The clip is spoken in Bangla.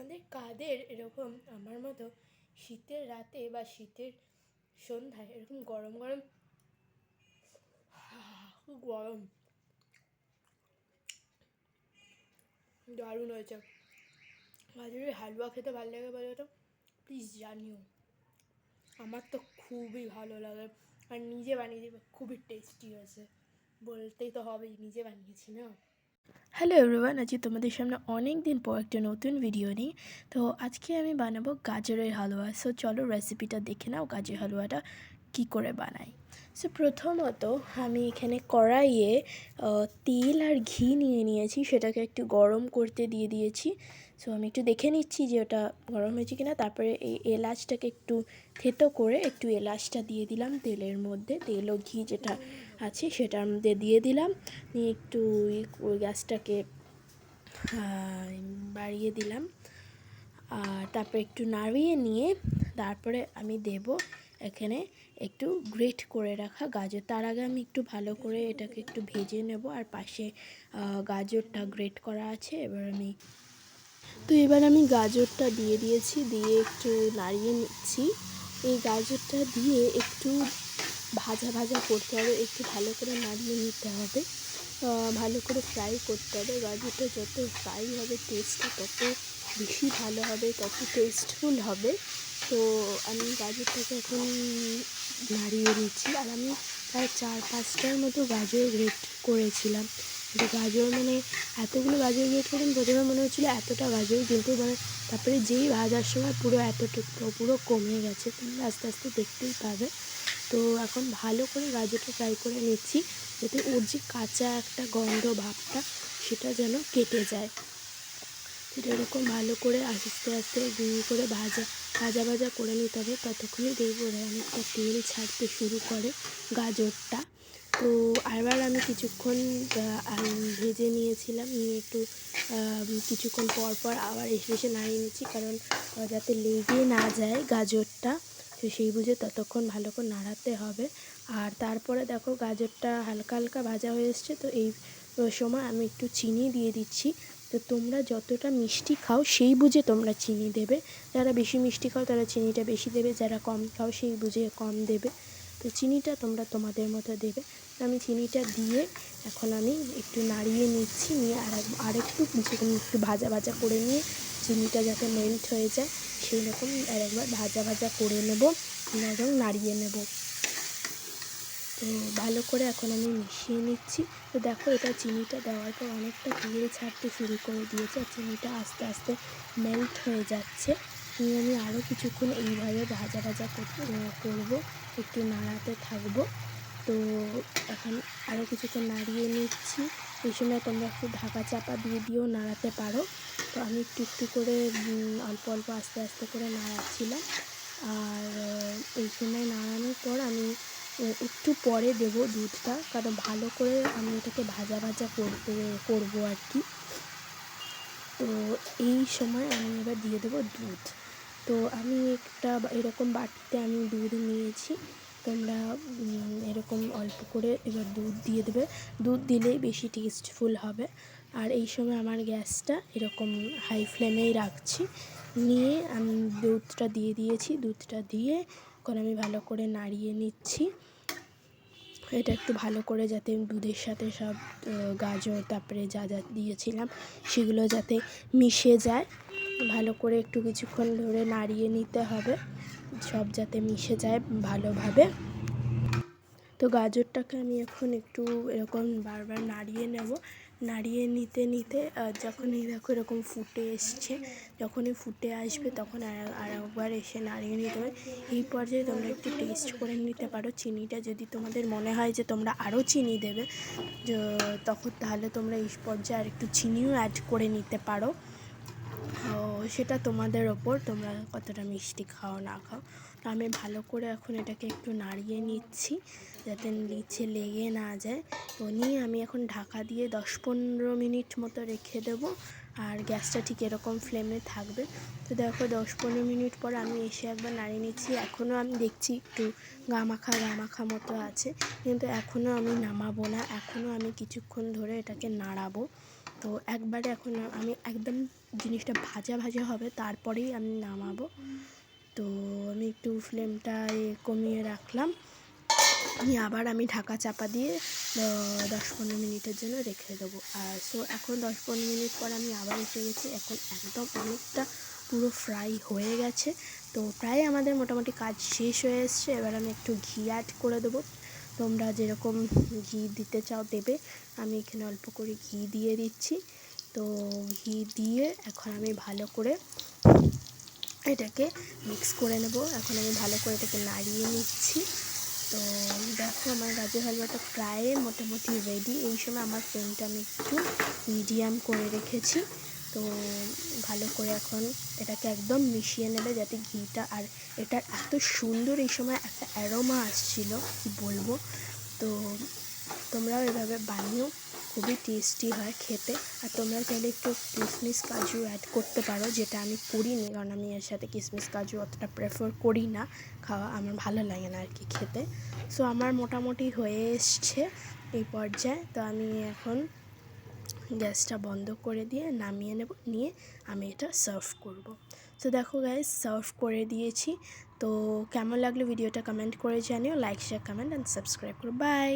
তোমাদের কাদের এরকম আমার মতো শীতের রাতে বা শীতের সন্ধ্যায় এরকম গরম গরম খুব গরম দারুণ হয়েছে গাজরের হালুয়া খেতে ভালো লাগে বলো তো? প্লিজ জানিও। আমার তো খুবই ভালো লাগে আর নিজে বানিয়ে দেবে, খুবই টেস্টি হয়েছে, বলতেই তো হবেই, নিজে বানিয়েছি না। হ্যালো এভরিওয়ান, আজকে তোমাদের সামনে অনেক দিন পর একটা নতুন ভিডিও নিই। তো আজকে আমি বানাবো গাজরের হালুয়া। সো চলো রেসিপিটা দেখে নাও গাজরের হালুয়াটা কী করে বানাই। সো প্রথমত আমি এখানে কড়াইয়ে তেল আর ঘি নিয়ে নিয়েছি, সেটাকে একটু গরম করতে দিয়ে দিয়েছি। সো আমি একটু দেখে নিচ্ছি যে ওটা গরম হয়েছে কিনা। তারপরে এই এলাচটাকে একটু থেতো করে একটু এলাচটা দিয়ে দিলাম তেলের মধ্যে, তেল ও ঘি যেটা আছে সেটার মধ্যে দিয়ে দিলাম, নিয়ে একটু গ্যাসটাকে বাড়িয়ে দিলাম। আর তারপরে একটু নাড়িয়ে নিয়ে তারপরে আমি দেব এখানে একটু গ্রেট করে রাখা গাজর। তার আগে আমি একটু ভালো করে এটাকে একটু ভেজে নেব। আর পাশে গাজরটা গ্রেট করা আছে। এবার আমি গাজরটা দিয়ে দিয়েছি, দিয়ে একটু নাড়িয়ে নিচ্ছি। এই গাজরটা দিয়ে একটু ভাজা ভাজা করতে হবে, একটু ভালো করে নাড়িয়ে নিতে হবে, ভালো করে ফ্রাই করতে হবে। গাজরটা যত ফ্রাই হবে টেস্টটা তত বেশি ভালো হবে, তত টেস্টফুল হবে। তো আমি গাজরটাকে এখন নাড়িয়ে নিচ্ছি। আর আমি প্রায় 4-5টার মতো গাজর গ্রেট করেছিলাম। তো গাজর মানে এতগুলো গাজর গ্রেট করলাম, প্রথমে মনে হচ্ছিলো এতটা গাজর, কিন্তু মানে তারপরে যেই ভাজার সময় পুরো পুরো কমে গেছে, তোমরা আস্তে আস্তে দেখতেই পাবে। তো এখন ভালো করে গাজরটা ফ্রাই করে নিচ্ছি, যাতে ওর যে কাঁচা একটা গন্ধ ভাবটা সেটা যেন কেটে যায়। সেটা এরকম ভালো করে আস্তে আস্তে করে ভাজা করে নিতে হবে। ততক্ষণই দেখবো অনেকটা তেল ছাড়তে শুরু করে গাজরটা। তো আবার আমি কিছুক্ষণ ভেজে নিয়েছিলাম, নিয়ে একটু কিছুক্ষণ পর পর আবার এসে নাড়িয়ে নিচ্ছি, কারণ যাতে লেগে না যায় গাজরটা। তো সেই বুঝে ততক্ষণ ভালো করে নাড়াতে হবে। আর তারপরে দেখো গাজরটা হালকা হালকা ভাজা হয়ে এসছে। তো এই সময় আমি একটু চিনি দিয়ে দিচ্ছি। তো তোমরা যতটা মিষ্টি খাও সেই বুঝে তোমরা চিনি দেবে। যারা বেশি মিষ্টি খাও তারা চিনিটা বেশি দেবে, যারা কম খাও সেই বুঝে কম দেবে। তো চিনিটা তোমরা তোমাদের মতো দেবে। আমি চিনিটা দিয়ে এখন আমি একটু নাড়িয়ে নিচ্ছি, নিয়ে আরেকটু কিছুক্ষণ একটু ভাজা করে নিয়ে চিনিটা যাতে মেল্ট হয়ে যায় সেই রকম আরেকবার ভাজা করে নেব এবং নাড়িয়ে নেব। তো ভালো করে এখন আমি মিশিয়ে নিচ্ছি। তো দেখো এটা চিনিটা দেওয়ার পর অনেকটা তেল ছাড়তে শুরু করে দিয়েছে, আর চিনিটা আস্তে আস্তে মেল্ট হয়ে যাচ্ছে। নিয়ে আমি আরও কিছুক্ষণ এইভাবে ভাজা করব, একটু নাড়াতে থাকবো। তো এখন আরও কিছুক্ষণ নাড়িয়ে নিচ্ছি। এই সময় তোমরা একটু ঢাকা চাপা দিয়ে দিয়েও নাড়াতে পারো। তো আমি একটু করে অল্প আস্তে আস্তে করে নাড়াচ্ছিলাম। আর এই সময় নাড়ানোর পর আমি একটু পরে দেব দুধটা, কারণ ভালো করে আমি এটাকে ভাজা করবো আর কি। তো এই সময় আমি এবার দিয়ে দেবো দুধ। তো আমি একটা এরকম বাটিতে আমি দুধ নিয়েছি, তোমরা এরকম অল্প করে এবার দুধ দিয়ে দেবে। দুধ দিলেই বেশি টেস্টফুল হবে। আর এই সময় আমার গ্যাসটা এরকম হাই ফ্লেমেই রাখছি, নিয়ে আমি দুধটা দিয়ে দিয়েছি। দুধটা দিয়ে এখন আমি ভালো করে নাড়িয়ে নিচ্ছি। এটা একটু ভালো করে যাতে দুধের সাথে সব গাজর তারপরে যা দিয়েছিলাম সেগুলো যাতে মিশে যায়, ভালো করে একটু কিছুক্ষণ ধরে নাড়িয়ে নিতে হবে, সব যাতে মিশে যায় ভালোভাবে। তো গাজরটাকে আমি এখন একটু এরকম বারবার নাড়িয়ে নেব। নাড়িয়ে নিতে যখনই দেখো এরকম ফুটে এসছে, যখনই ফুটে আসবে তখন আর একবার এসে নাড়িয়ে নিতে হবে। এই পর্যায়ে তোমরা একটু টেস্ট করে নিতে পারো চিনিটা, যদি তোমাদের মনে হয় যে তোমরা আরও চিনি দেবে তখন তাহলে তোমরা এই পর্যায়ে আর একটু চিনিও অ্যাড করে নিতে পারো। সেটা তোমাদের ওপর, তোমরা কতটা মিষ্টি খাও না খাও। তো আমি ভালো করে এখন এটাকে একটু নাড়িয়ে নিচ্ছি যাতে নিচে লেগে না যায়। তো নিয়ে আমি এখন ঢাকা দিয়ে 10-15 মিনিট মতো রেখে দেবো। আর গ্যাসটা ঠিক এরকম ফ্লেমে থাকবে। তো দেখো 10-15 মিনিট পর আমি এসে একবার নাড়িয়ে নিচ্ছি। এখনও আমি দেখছি একটু গামাখা মতো আছে, কিন্তু এখনও আমি নামাবো না, এখনও আমি কিছুক্ষণ ধরে এটাকে নাড়াবো। তো একবারে এখন আমি একদম জিনিসটা ভাজা ভাজা হবে তারপরেই আমি নামাবো। তো আমি একটু ফ্লেমটা কমিয়ে রাখলাম, আবার আমি ঢাকা চাপা দিয়ে 10-15 মিনিটের জন্য রেখে দেবো। আর সো এখন 10-15 মিনিট পর আমি আবার এসে গেছি। এখন একদম অনেকটা পুরো ফ্রাই হয়ে গেছে। তো প্রায় আমাদের মোটামুটি কাজ শেষ হয়ে এসছে। এবার আমি একটু ঘি অ্যাড করে দেবো, তোমরা যেরকম ঘি দিতে চাও দেবে। আমি এখানে অল্প করে ঘি দিয়ে দিচ্ছি। তো ঘি দিয়ে এখন আমি ভালো করে এটাকে মিক্স করে নেব। এখন আমি ভালো করে এটাকে নাড়িয়ে নিচ্ছি। তো দেখো আমার গাজর হালুয়াটা প্রায় মোটামুটি রেডি। এই সময় আমার ফ্লেমটা আমি একটু মিডিয়াম করে রেখেছি। তো ভালো করে এখন এটাকে একদম মিশিয়ে নেবে যাতে ঘিটা, আর এটার এত সুন্দর এই সময় একটা অ্যারোমা আসছিল কি বলবো। তো তোমরাও এভাবে বানিও, খুবই টেস্টি হয় খেতে। আর তোমরা চাইলে একটু কিশমিশ কাজু অ্যাড করতে পারো, যেটা আমি করিনি, কারণ আমি এর সাথে কিশমিশ কাজু অতটা প্রেফার করি না খাওয়া, আমার ভালো লাগে না আর কি খেতে। সো আমার মোটামুটি হয়ে এসছে এই পর্যায়ে। তো আমি এখন গ্যাসটা বন্ধ করে দিয়ে নামিয়ে নেব, নিয়ে আমি এটা সার্ভ করব। তো দেখো গাইস, সার্ভ করে দিয়েছি। তো কেমন লাগলো ভিডিওটা কমেন্ট করে জানিও, like share comment and subscribe করো। বাই।